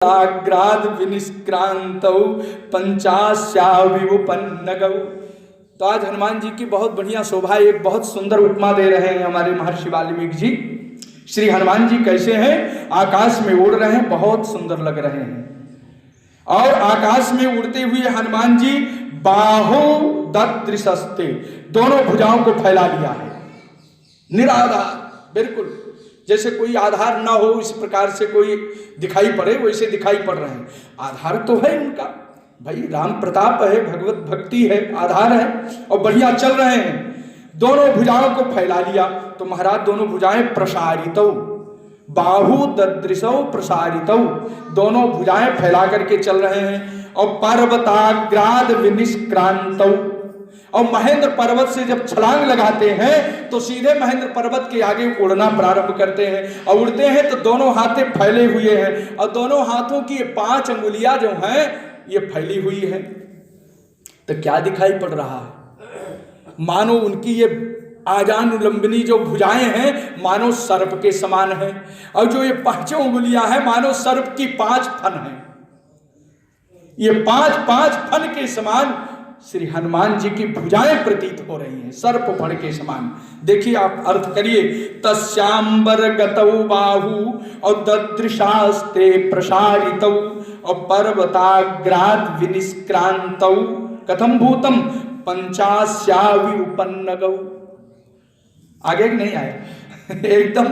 ग्राद विनिष्क्रांतौ पंचास्याविवपन्नगौ। तो आज हनुमान जी की बहुत बढ़िया शोभा, एक बहुत सुंदर उपमा दे रहे हैं हमारे महर्षि वाल्मीकि जी। श्री हनुमान जी कैसे हैं? आकाश में उड़ रहे हैं, बहुत सुंदर लग रहे हैं। और आकाश में उड़ते हुए हनुमान जी बाहु ददृशस्ते, दोनों भुजाओं को फैला लिया है, निराधार, बिल्कुल जैसे कोई आधार ना हो इस प्रकार से कोई दिखाई पड़े, वैसे दिखाई पड़ रहे हैं। आधार तो है उनका, भाई राम प्रताप है, भगवत भक्ति है, आधार है, और बढ़िया चल रहे हैं। दोनों भुजाओं को फैला लिया तो महाराज दोनों भुजाएं प्रसारितौ, बाहु ददृशौ प्रसारितौ, दोनों भुजाएं फैला करके चल रहे हैं। और पर्वताग्राद विनिष्क्रांतौ, और महेंद्र पर्वत से जब छलांग लगाते हैं तो सीधे महेंद्र पर्वत के आगे उड़ना प्रारंभ करते हैं। और उड़ते हैं तो दोनों हाथे फैले हुए हैं, और दोनों हाथों की 5 अंगुलियां जो हैं ये फैली हुई है। तो क्या दिखाई पड़ रहा है? मानो उनकी ये आजानुलंबिनी जो भुजाएं हैं मानो सर्प के समान है, और जो ये 5 अंगुलियां हैं मानो सर्प की 5 फन है। ये 5 फन के समान श्री हनुमान जी की भुजाएं प्रतीत हो रही हैं, सर्प फण के समान। देखिए आप अर्थ करिए, तस्यांबर गतौ बाहु और ददृशास्ते प्रसारितौ और पर्वताग्राद विनिष्क्रांतौ कथम भूतम पंचास्याविवपन्नगौ। आगे नहीं आया एकदम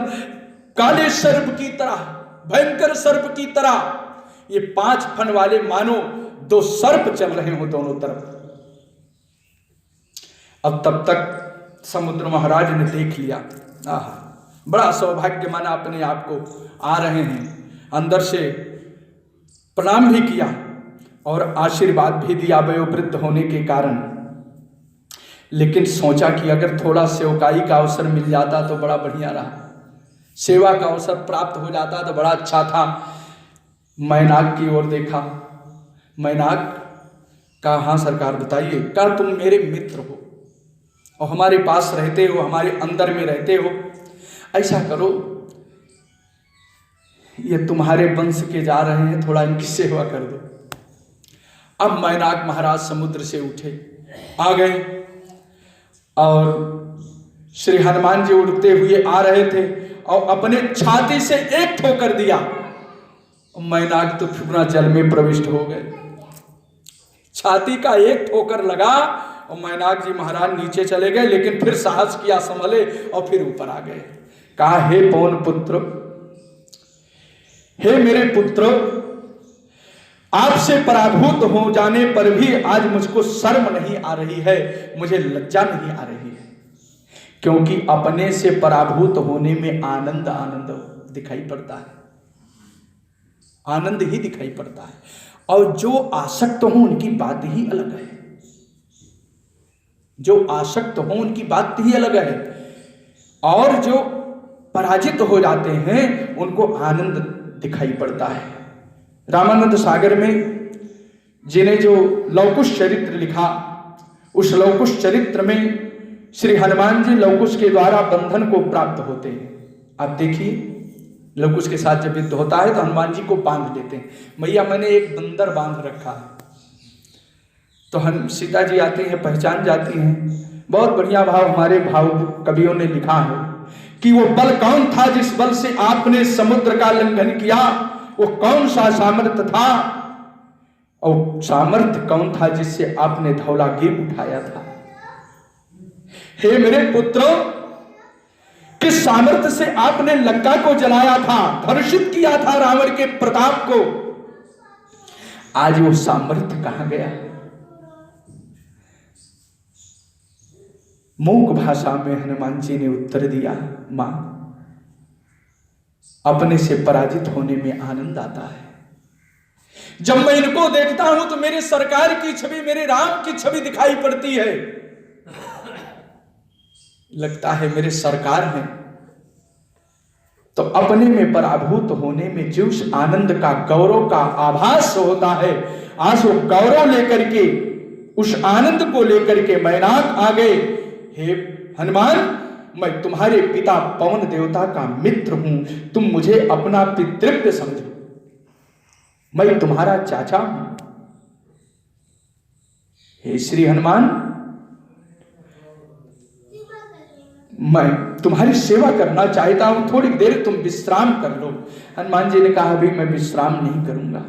काले सर्प की तरह, भयंकर सर्प की तरह ये 5 फन वाले मानो 2 सर्प चल रहे हो दोनों तरफ। अब तब तक समुद्र महाराज ने देख लिया, बड़ा सौभाग्य माना अपने आप को, आ रहे हैं, अंदर से प्रणाम भी किया और आशीर्वाद भी दिया वयोवृद्ध होने के कारण। लेकिन सोचा कि अगर थोड़ा सेवकाई का अवसर मिल जाता तो बड़ा बढ़िया रहा, सेवा का अवसर प्राप्त हो जाता तो बड़ा अच्छा था। मैनाक की ओर देखा, मैनाक कहा, हाँ सरकार बताइए। कहा तुम मेरे मित्र हो और हमारे पास रहते हो, हमारे अंदर में रहते हो, ऐसा करो ये तुम्हारे वंश के जा रहे हैं, थोड़ा इनकी सेवा कर दो। अब मैनाक महाराज समुद्र से उठे, आ गए और श्री हनुमान जी उड़ते हुए आ रहे थे और अपने छाती से एक ठोकर दिया, मैनाक तो पूरा जल में प्रविष्ट हो गए। छाती का एक ठोकर लगा और मैनाक जी महाराज नीचे चले गए, लेकिन फिर साहस किया, संभले और फिर ऊपर आ गए। कहा, हे पवन पुत्र, हे मेरे पुत्र, आपसे पराभूत हो जाने पर भी आज मुझको शर्म नहीं आ रही है, मुझे लज्जा नहीं आ रही है, क्योंकि अपने से पराभूत होने में आनंद दिखाई पड़ता है, आनंद ही दिखाई पड़ता है। और जो आसक्त हो उनकी बात ही अलग है, जो आसक्त हो उनकी बात ही अलग है, और जो पराजित हो जाते हैं उनको आनंद दिखाई पड़ता है। रामानंद सागर में जिन्हें जो लवकुश चरित्र लिखा, उस लवकुश चरित्र में श्री हनुमान जी लवकुश के द्वारा बंधन को प्राप्त होते हैं। आप देखिए, लवकुश के साथ जब युद्ध होता है तो हनुमान जी को बांध देते हैं, मैया मैंने एक बंदर बांध रखा है। तो हम सीता जी आती हैं, पहचान जाती हैं। बहुत बढ़िया भाव हमारे भाव कवियों ने लिखा है कि वो बल कौन था जिस बल से आपने समुद्र का लंघन किया, वो कौन सा सामर्थ्य था, और सामर्थ्य कौन था जिससे आपने धौलागिरी उठाया था। हे मेरे पुत्रों, किस सामर्थ्य से आपने लंका को जलाया था, धर्षित किया था रावण के प्रताप को, आज वो सामर्थ्य कहां गया। मूक भाषा में हनुमान जी ने उत्तर दिया, मां, अपने से पराजित होने में आनंद आता है। जब मैं इनको देखता हूं तो मेरे सरकार की छवि, मेरे राम की छवि दिखाई पड़ती है, लगता है मेरे सरकार हैं। तो अपने में पराभूत होने में जो उस आनंद का, गौरव का आभास होता है, आज वो गौरव लेकर के, उस आनंद को लेकर के मैनाक आ गए। हे हनुमान, मैं तुम्हारे पिता पवन देवता का मित्र हूं, तुम मुझे अपना पितृव्य समझो। मैं तुम्हारा चाचा हूं। हे श्री हनुमान, मैं तुम्हारी सेवा करना चाहता हूं, थोड़ी देर तुम विश्राम कर लो। हनुमान जी ने कहा अभी मैं विश्राम नहीं करूंगा,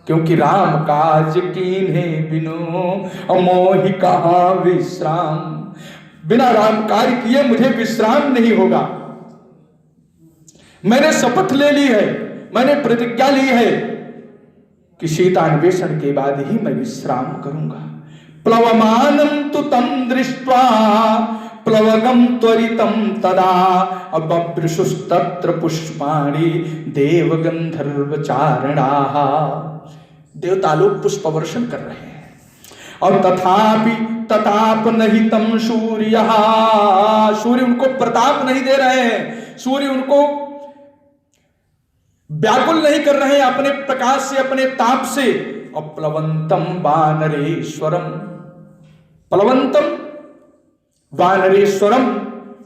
क्योंकि राम काज कीन्हे बिनु मोहि कहाँ विश्राम। बिना राम कार्य किए मुझे विश्राम नहीं होगा। मैंने शपथ ले ली है, मैंने प्रतिज्ञा ली है कि सीतान्वेषण के बाद ही मैं विश्राम करूंगा। प्लवमानं तु तं दृष्ट्वा प्लवगम त्वरितं तदा बभ्रुषुस्तत्र पुष्पाणि देवगंधर्वचारणाः। देवता लोग पुष्प वर्षण कर रहे हैं और तथापि तताप नहीं तम सूर्य, सूर्य उनको प्रताप नहीं दे रहे हैं, सूर्य उनको व्याकुल नहीं कर रहे हैं अपने प्रकाश से, अपने ताप से। और प्लवंतम वानरेश्वरम, प्लवंतम वानरेश्वरम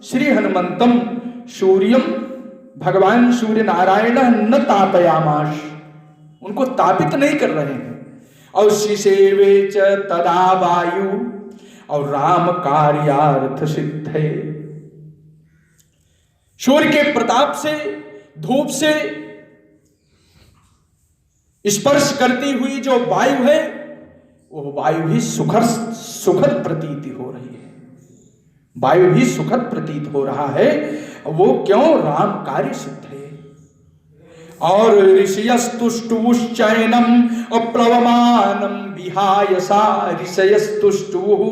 श्री हनुमंतम सूर्यम, भगवान सूर्य नारायण न तापयामाश, उनको तापित नहीं कर रहे हैं। और शिशेवे च तदा वायु, और राम कार्यार्थ सिद्धे। सूर्य के प्रताप से, धूप से स्पर्श करती हुई जो वायु है, वो वायु भी सुखद प्रतीति हो रही है, वायु भी सुखद प्रतीत हो रहा है। वो क्यों? राम कार्य सिद्ध है। और ऋषयस्तुष्टुश्चैनम अप्लवमानम विहाय सा ऋषयस्तुष्टुः,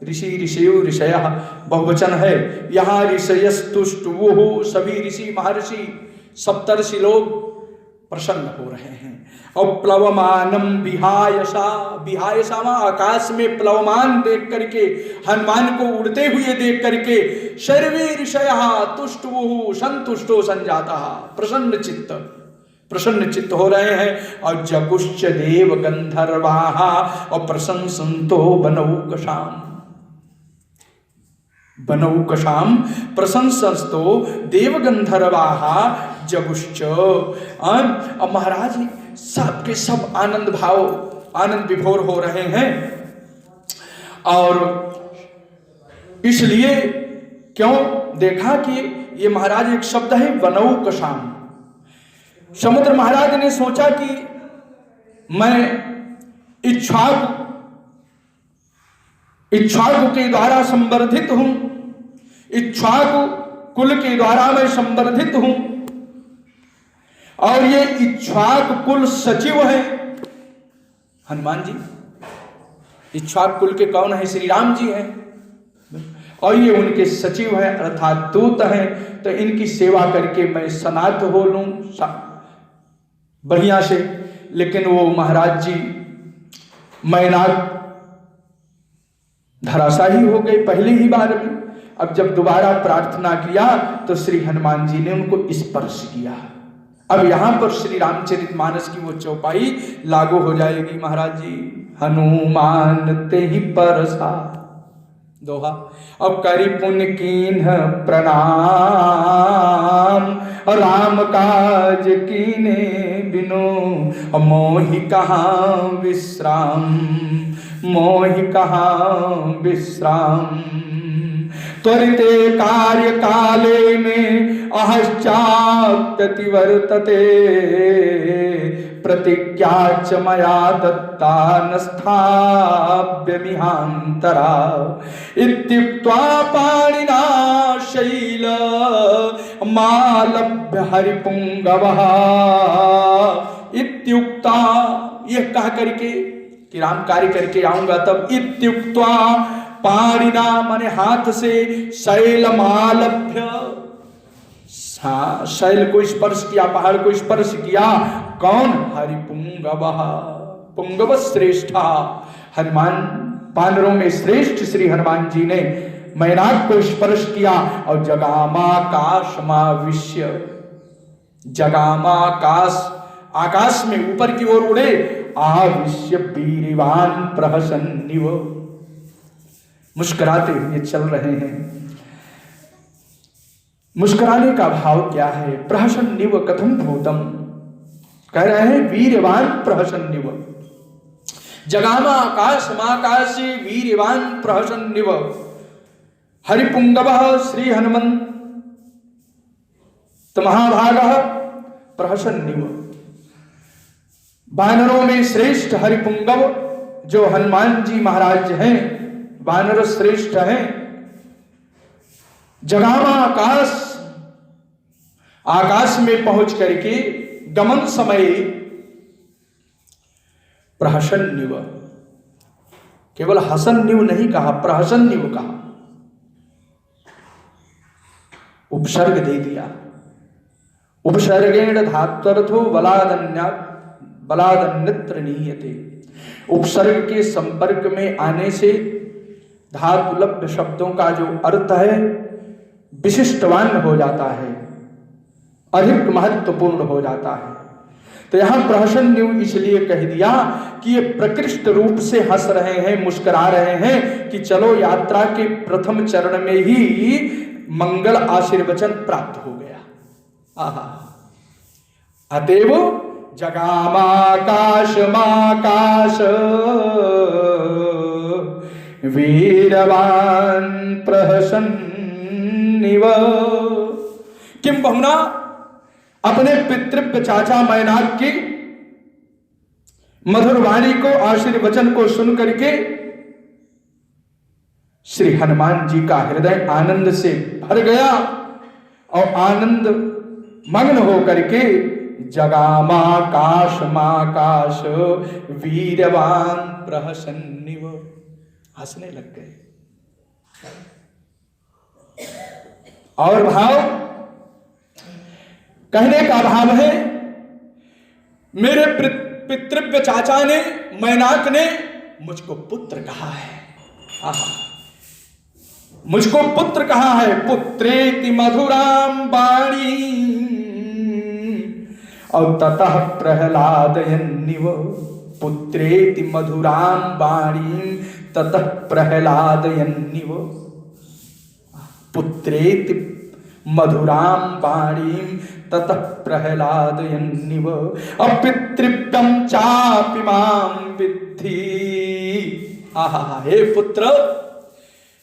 ऋषि ऋषयो ऋषयः बहुवचन है यहाँ। ऋषयस्तुष्टुः सभी ऋषि महर्षि सप्तर्षि लोग प्रसन्न हो रहे हैं। और प्लवमानम विहायसा, विहायसा आकाश में प्लवमान देख करके, हनुमान को उड़ते हुए देख करके सर्वे ऋषयः तुष्टुः संतुष्टो संजाता, प्रसन्न चित्त हो रहे हैं। और जगुश्च देव गंधर्वाः और प्रशंसन्तो बनौकशाम, बनौकशाम प्रशंसस्तो देव गंधर्वाः जगुश्च। अब महाराज सब के सब आनंद भाव, आनंद विभोर हो रहे हैं। और इसलिए क्यों देखा कि ये महाराज एक शब्द है बनौकशाम। समुद्र महाराज ने सोचा कि मैं इक्ष्वाकु के द्वारा संवर्धित हूं, इक्ष्वाकु कुल के द्वारा मैं संवर्धित हूं, और ये इक्ष्वाकु कुल सचिव है हनुमान जी। इक्ष्वाकु कुल के कौन है? श्री राम जी हैं, और ये उनके सचिव हैं अर्थात दूत हैं। तो इनकी सेवा करके मैं सनात हो लूं बढ़िया से। लेकिन वो महाराज जी मैनाक धराशाही हो गए पहली ही बार में। अब जब दोबारा प्रार्थना किया तो श्री हनुमान जी ने उनको स्पर्श किया। अब यहां पर श्री रामचरितमानस की वो चौपाई लागू हो जाएगी महाराज जी। हनुमान ते ही परसा दोहा। अब करी पुण्य कीन्ह प्रणाम, राम काज कीने बिनु मोहि कहाँ विश्राम, मोहि कहाँ विश्राम। त्वरिते कार्य काले में अहश्चाप्यति वर्तते, प्रतिज्ञा च मया दत्ता न स्थाप्यमिहान्तरा। इत्युक्त्वा पाणिना शैल मालभ्य हरिपुंगवः। इत्युक्ता यह कह करके कि राम कार्य करके आऊंगा तब। इत्युक्त्वा पाणिना माने हाथ से, शैलमालभ्य शैल को स्पर्श किया, पहाड़ को स्पर्श किया। कौन? हरिपुंगवः, पुंगव श्रेष्ठा। हनुमान वानरों में श्रेष्ठ श्री हनुमान जी ने मैनाक को स्पर्श किया। और जगामाकाशमाविश्य, जगामाकाश आकाश में ऊपर की ओर उड़े। आविश्य वीर्यवान प्रहसन्निव, मुस्कुराते हुए चल रहे हैं। मुस्कुराने का भाव क्या है? प्रहसन्निव कथम भूतम, कह रहे हैं वीरवान प्रहसन्निव, जगाम आकाश माकाशी वीरवान प्रहसन्निव, हरिपुंगव श्री हनुमंत महाभाग प्रहसन्निव। वानरों में श्रेष्ठ हरिपुंगव जो हनुमान जी महाराज हैं, वानर श्रेष्ठ हैं। जगामा आकाश, आकाश में पहुंच करके गमन समय प्रहसन्निव, केवल हसन्निव नहीं कहा, प्रहसन्निव कहा, उपसर्ग दे दिया। उपसर्गेण धात्वर्थो बलादन्यत्र नीयते। उपसर्ग के संपर्क में आने से धातुलब्ध शब्दों का जो अर्थ है विशिष्टवान हो जाता है, अधिक महत्वपूर्ण हो जाता है। तो यहां प्रहसन्निव इसलिए कह दिया कि ये प्रकृष्ट रूप से हंस रहे हैं, मुस्कुरा रहे हैं कि चलो यात्रा के प्रथम चरण में ही मंगल आशीर्वचन प्राप्त हो गया। आहा, अतएव जगामाकाश माकाश वीरवान प्रहसन्निव। किम बहुना अपने पितृव्य चाचा मैनाक की मधुर वाणी को, आशीर्वचन को सुन करके श्री हनुमान जी का हृदय आनंद से भर गया और आनंद मग्न हो करके जगामाकाश माकाश वीरवान प्रहसन्निव, हंसने लग गए। और भाव, कहने का भाव है मेरे पितृव्य चाचा ने, मैनाक ने मुझको पुत्र कहा है। आहा, मुझको पुत्र कहा है। पुत्रेति मधुराम वाणी और ततः प्रहलादयन्निव। पुत्रेति मधुराम वाणी ततः प्रहलादयन्निव। पुत्रेति मधुराम वाणी ततः प्रहलादयन्निव। अपितृव्यं चापि मां विद्धि। आहा, हे पुत्र,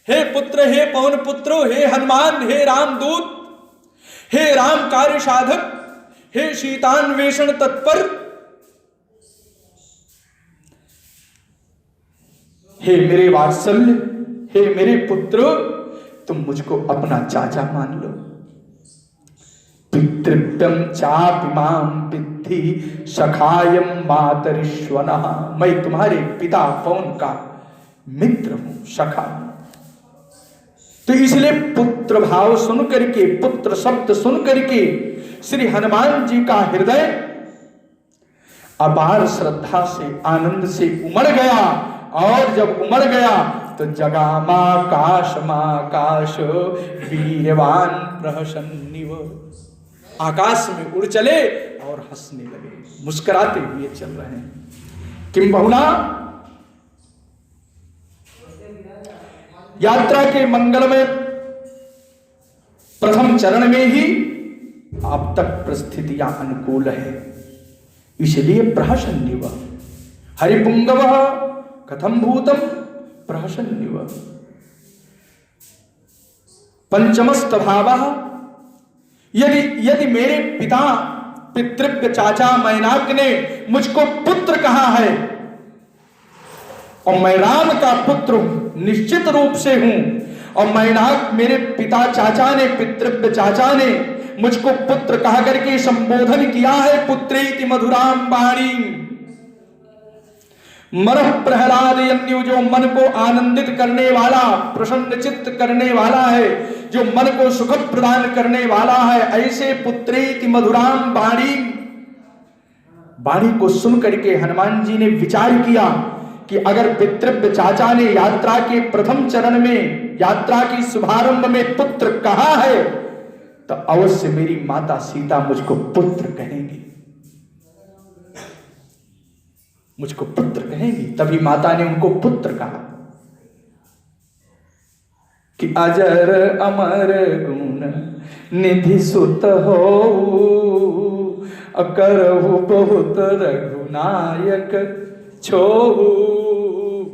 हे पुत्र, हे पवन पुत्र, हे हनुमान, हे रामदूत, हे राम कार्य साधक, हे सीतान्वेषण तत्पर, हे मेरे वात्सल्य, हे मेरे पुत्र, तुम मुझको अपना चाचा मान लो। पितृव्यं चापि मां विद्धि सखायं मातरिश्वनः। मैं तुम्हारे पिता पवन का मित्र हूं, सखा। तो इसलिए पुत्र भाव सुन करके, पुत्र शब्द सुन करके श्री हनुमान जी का हृदय अपार श्रद्धा से, आनंद से उमड़ गया। और जब उमड़ गया तो जगामाकाश माकाश वीरवान प्रहसन्निव। आकाश में उड़ चले और हंसने लगे, मुस्कुराते हुए चल रहे हैं। किम बहुना, यात्रा के मंगल में प्रथम चरण में ही अब तक परिस्थितियां अनुकूल है, इसलिए प्रहसन्निव। हरिपुंगव कथम भूतम प्रहसन्निव। पंचमस्त भावः, यदि मेरे पिता पितृव्य चाचा मैनाक ने मुझको पुत्र कहा है और मैं राम का पुत्र निश्चित रूप से हूं, और मैनाक मेरे पिता चाचा ने, पितृव्य चाचा ने मुझको पुत्र कहा करके संबोधन किया है, पुत्रेति मधुराम वाणी। मन प्रहलादयन्निव, जो मन को आनंदित करने वाला, प्रसन्न चित्त करने वाला है, जो मन को सुख प्रदान करने वाला है, ऐसे पुत्रेति मधुराम वाणी। वाणी को सुन करके हनुमान जी ने विचार किया कि अगर पितृव्य चाचा ने यात्रा के प्रथम चरण में, यात्रा की शुभारंभ में पुत्र कहा है, तो अवश्य मेरी माता सीता मुझको पुत्र कहेंगी, मुझको पुत्र कहेंगी। तभी माता ने उनको पुत्र कहा कि अजर अमर गुण निधि सुत हो, अकरहु बहुत रघुनायक छोहु।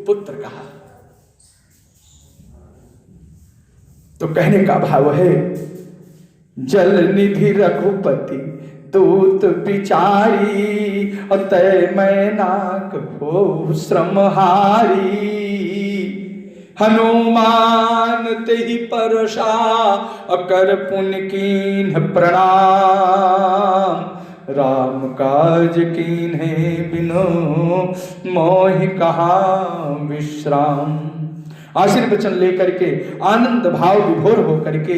पुत्र कहा तो कहने का भाव है, जल निधि रघुपति दूत विचारी, तय मैनाक हो श्रमहारी। हनुमान तेहि परशा अकर पुन कीन्ह प्रणाम, राम काज कीन्हे बिनु मोहि कहाँ विश्राम। आशीर्वचन लेकर के आनंद भाव विभोर होकर के,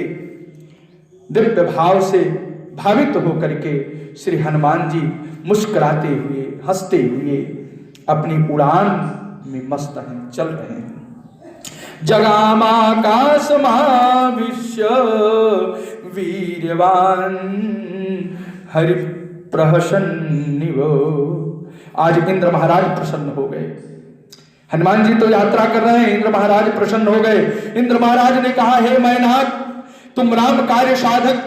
दिव्य भाव से भावित होकर के श्री हनुमान जी मुस्कुराते हुए हंसते हुए अपनी उड़ान में मस्त हैं, चल रहे हैं। जगामाकाश महाविश्व वीर्यवान हरि प्रहसन्निव। आज इंद्र महाराज प्रसन्न हो गए। हनुमान जी तो यात्रा कर रहे हैं, इंद्र महाराज प्रसन्न हो गए। इंद्र महाराज ने कहा, हे मैनाक, तुम राम कार्य साधक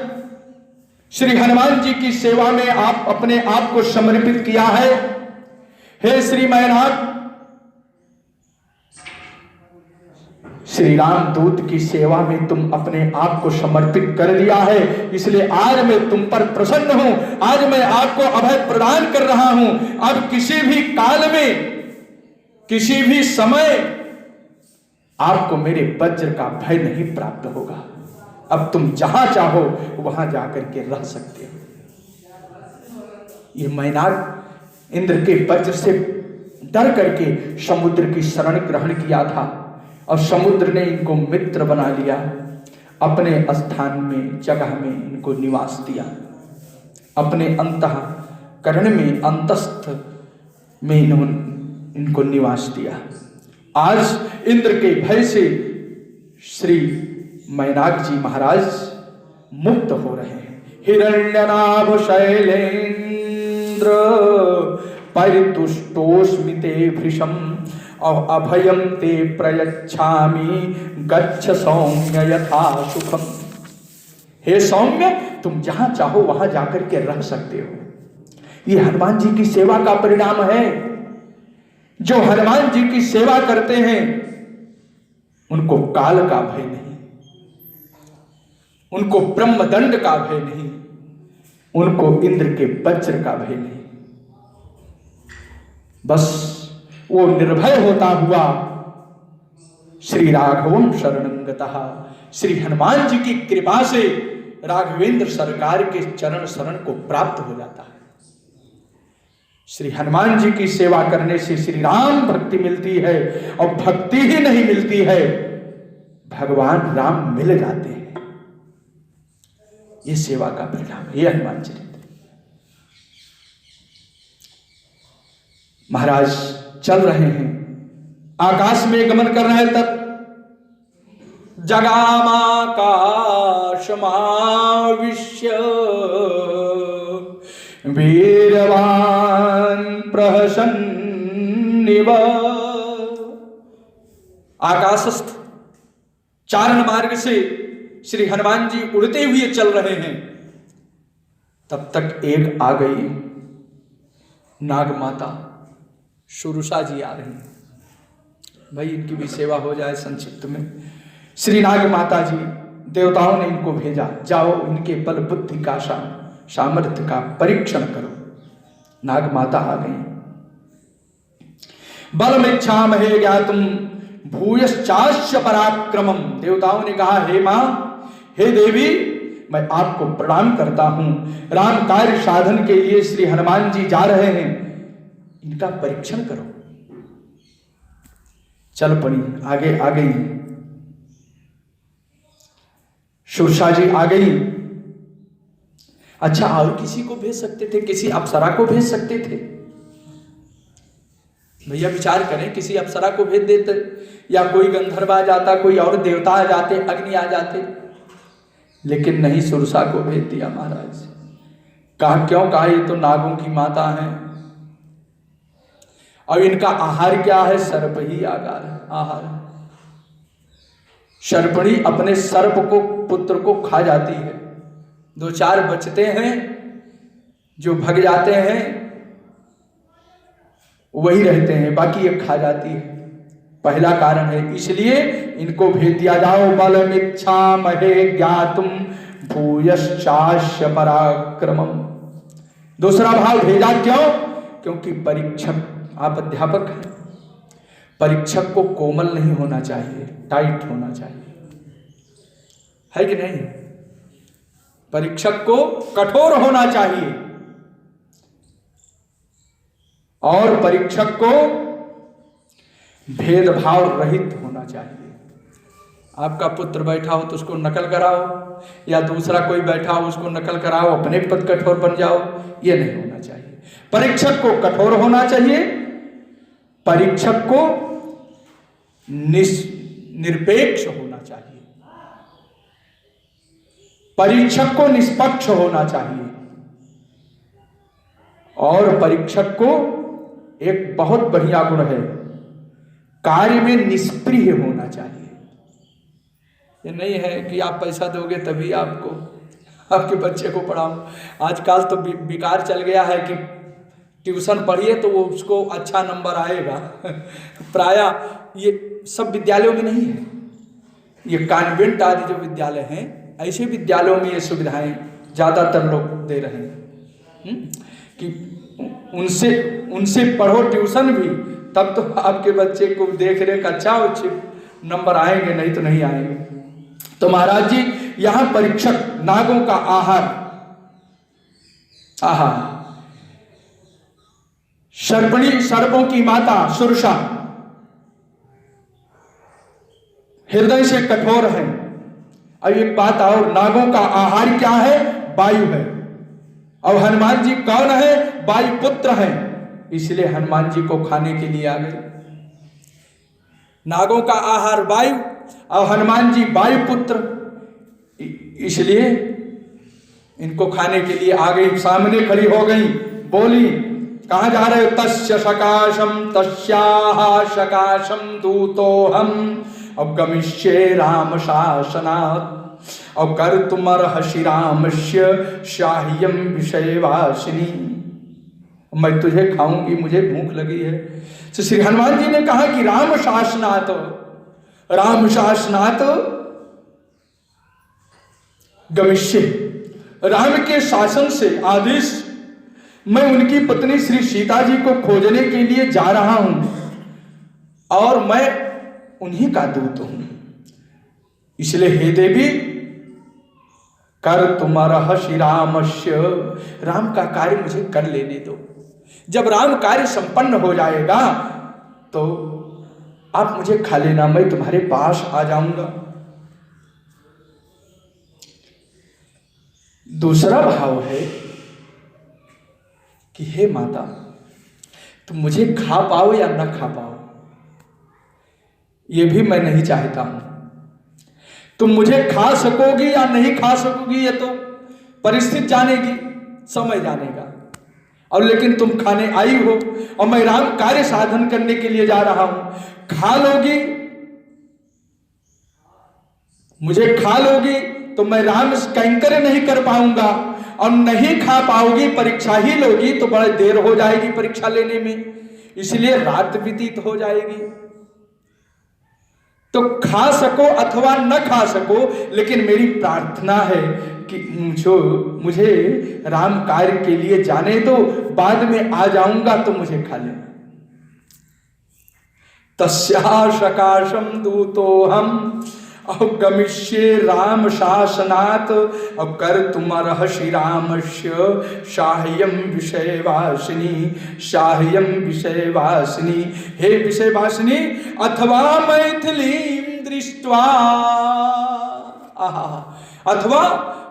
श्री हनुमान जी की सेवा में आप अपने आप को समर्पित किया है। हे श्री मैनाक, श्री राम दूत की सेवा में तुम अपने आप को समर्पित कर दिया है, इसलिए आज मैं तुम पर प्रसन्न हूं। आज मैं आपको अभय प्रदान कर रहा हूं। अब किसी भी काल में, किसी भी समय आपको मेरे वज्र का भय नहीं प्राप्त होगा। अब तुम जहां चाहो वहां जाकर के रह सकते हो। ये मैनाक इंद्र के वज्र से डर करके समुद्र की शरण ग्रहण किया था और समुद्र ने इनको मित्र बना लिया, अपने स्थान में, जगह में इनको निवास दिया, अपने अंतःकरण में, अंतस्थ में इनको निवास दिया। आज इंद्र के भय से श्री मैनाक जी महाराज मुक्त हो रहे हैं। हिरण्यनाभ शैलेंद्र परितुष्टोस्मि ते भृशम अभयम ते प्रयच्छामि गच्छ सौम्य यथा सुखम। हे सौम्य, तुम जहां चाहो वहां जाकर के रह सकते हो। ये हनुमान जी की सेवा का परिणाम है। जो हनुमान जी की सेवा करते हैं उनको काल का भय नहीं, उनको ब्रह्मदंड का भय नहीं, उनको इंद्र के वज्र का भय नहीं। बस वो निर्भय होता हुआ श्री राघवम शरणं गतः, श्री हनुमान जी की कृपा से राघवेंद्र सरकार के चरण शरण को प्राप्त हो जाता है। श्री हनुमान जी की सेवा करने से श्री राम भक्ति मिलती है, और भक्ति ही नहीं मिलती है, भगवान राम मिल जाते हैं। ये सेवा का परिणाम है। ये हनुमान चरित्र। महाराज चल रहे हैं, आकाश में गमन कर रहे हैं, तब जगामाकाशमाविश्य वीरवान प्रहसन्निव। आकाशस्थ चारण मार्ग से श्री हनुमान जी उड़ते हुए चल रहे हैं। तब तक एक आ गई नाग माता, सुरुषा जी आ रही हैं। भाई इनकी भी सेवा हो जाए संक्षिप्त में। श्री नाग माता जी, देवताओं ने इनको भेजा, जाओ इनके बल बुद्धि का सामर्थ्य का परीक्षण करो। नाग माता आ गई। बलमिच्छामहे ज्ञातुम भूयश्चास्य पराक्रमम। देवताओं ने कहा, हे मां, हे देवी, मैं आपको प्रणाम करता हूं। राम कार्य साधन के लिए श्री हनुमान जी जा रहे हैं, इनका परीक्षण करो। चल पड़ी, आगे आ गई। सुरसा जी आ गई। अच्छा, और किसी को भेज सकते थे, किसी अप्सरा को भेज सकते थे। भैया विचार करें, किसी अप्सरा को भेज देते, या कोई गंधर्व आ जाता, कोई और देवता आ जाते, अग्नि आ जाते, लेकिन नहीं, सुरसा को भेज दिया महाराज। कहा क्यों? कहा ये तो नागों की माता है, और इनका आहार क्या है? सर्प ही आहार। सर्पणी अपने सर्प को, पुत्र को खा जाती है। 2-4 बचते हैं जो भग जाते हैं वही रहते हैं, बाकी ये खा जाती है। पहला कारण है, इसलिए इनको भेज दिया जाओ। बलमिच्छा महे ज्ञातुम भूयश्चास्य पराक्रमम। दूसरा भाव भेजा क्यों? क्योंकि परीक्षक, आप अध्यापक हैं, परीक्षक को कोमल नहीं होना चाहिए, टाइट होना चाहिए, है कि नहीं? परीक्षक को कठोर होना चाहिए और परीक्षक को भेदभाव रहित होना चाहिए। आपका पुत्र बैठा हो तो उसको नकल कराओ, या दूसरा कोई बैठा हो उसको नकल कराओ, अपने पद कठोर बन जाओ, ये नहीं होना चाहिए। परीक्षक को कठोर होना चाहिए, परीक्षक को निरपेक्ष होना चाहिए, परीक्षक को निष्पक्ष होना चाहिए, और परीक्षक को एक बहुत बढ़िया गुण है, कार्य में निष्प्रिय होना चाहिए। ये नहीं है कि आप पैसा दोगे तभी आपके बच्चे को पढ़ाओ। आजकल तो विकार चल गया है कि ट्यूशन पढ़िए तो वो उसको अच्छा नंबर आएगा। प्रायः ये सब विद्यालयों में नहीं है, ये कॉन्वेंट आदि जो विद्यालय हैं, ऐसे विद्यालयों में ये सुविधाएं ज़्यादातर लोग दे रहे हैं कि उनसे पढ़ो ट्यूशन भी, तब तो आपके बच्चे को देख रेख अच्छा अच्छे नंबर आएंगे, नहीं तो नहीं आएंगे। तो महाराज जी यहां परीक्षक नागों का आहार सर्पों की माता सुरसा हृदय से कठोर है। अब एक बात और, नागों का आहार क्या है? वायु है। और हनुमान जी कौन है? वायु पुत्र है, इसलिए हनुमान जी को खाने के लिए आ गए। नागों का आहार वायु और हनुमान जी वायु पुत्र, इसलिए इनको खाने के लिए आ गई। सामने खड़ी हो गई, बोली कहां जा रहे हो? तस्य सकाशम तस्याः सकाशम दूतोहम अवगमिष्ये राम शासनात् और कर्तुमर्हसि रामस्य साह्यं विषयवासिनी। मैं तुझे खाऊंगी, मुझे भूख लगी है। तो श्री हनुमान जी ने कहा कि राम शासनात् गमिष्ये, राम के शासन से, आदेश, मैं उनकी पत्नी श्री सीता जी को खोजने के लिए जा रहा हूं और मैं उन्हीं का दूत हूं। इसलिए हे देवी, कर तुमर्हसि रामस्य, राम का कार्य मुझे कर लेने दो। जब राम कार्य संपन्न हो जाएगा तो आप मुझे खा लेना, मैं तुम्हारे पास आ जाऊंगा। दूसरा भाव है कि हे माता, तुम मुझे खा पाओ या न खा पाओ, यह भी मैं नहीं चाहता हूं। तुम मुझे खा सकोगी या नहीं खा सकोगी, यह तो परिस्थिति जानेगी, समय जानेगा। और लेकिन तुम खाने आई हो और मैं राम कार्य साधन करने के लिए जा रहा हूं। खा लोगी, मुझे खा लोगी तो मैं राम कैंकर नहीं कर पाऊंगा, और नहीं खा पाओगी, परीक्षा ही लोगी तो बड़ी देर हो जाएगी परीक्षा लेने में, इसलिए रात व्यतीत हो जाएगी। तो खा सको अथवा न खा सको, लेकिन मेरी प्रार्थना है कि मुझे राम कार्य के लिए जाने दो, बाद में आ जाऊंगा तो मुझे खा लेना। तस्या सकाशम दूतोहम अवगमिष्ये राम शासनात् कर्तुमर्हसि रामस्य साह्यं विषयवासिनी, साह्यं विषयवासिनी। हे विषयवासिनी, अथवा मैथिलीं दृष्ट्वा, अथवा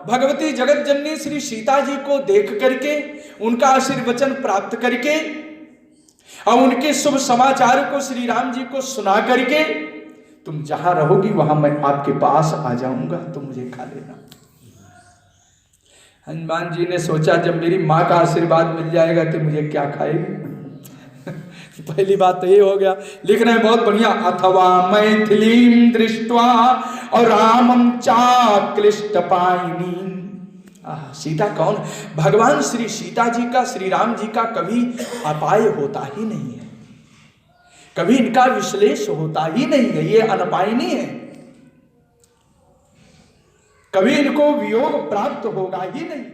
भगवती जगत जननी श्री सीता जी को देख करके, उनका आशीर्वचन प्राप्त करके और उनके शुभ समाचार को श्री राम जी को सुना करके तुम जहां रहोगी वहां मैं आपके पास आ जाऊंगा, तो मुझे खा लेना। हनुमान जी ने सोचा जब मेरी मां का आशीर्वाद मिल जाएगा तो मुझे क्या खाएगी। पहली बात तो ये हो गया। लिख रहे हैं बहुत बढ़िया, अथवा मैथिलीं दृष्ट्वा और रामं चाक्लिष्टपायिनी, सीता कौन? भगवान श्री सीता जी का, श्री राम जी का कभी अपाय होता ही नहीं है, कभी इनका विश्लेष होता ही नहीं है, ये अनपायनी है, कभी इनको वियोग प्राप्त होगा ही नहीं।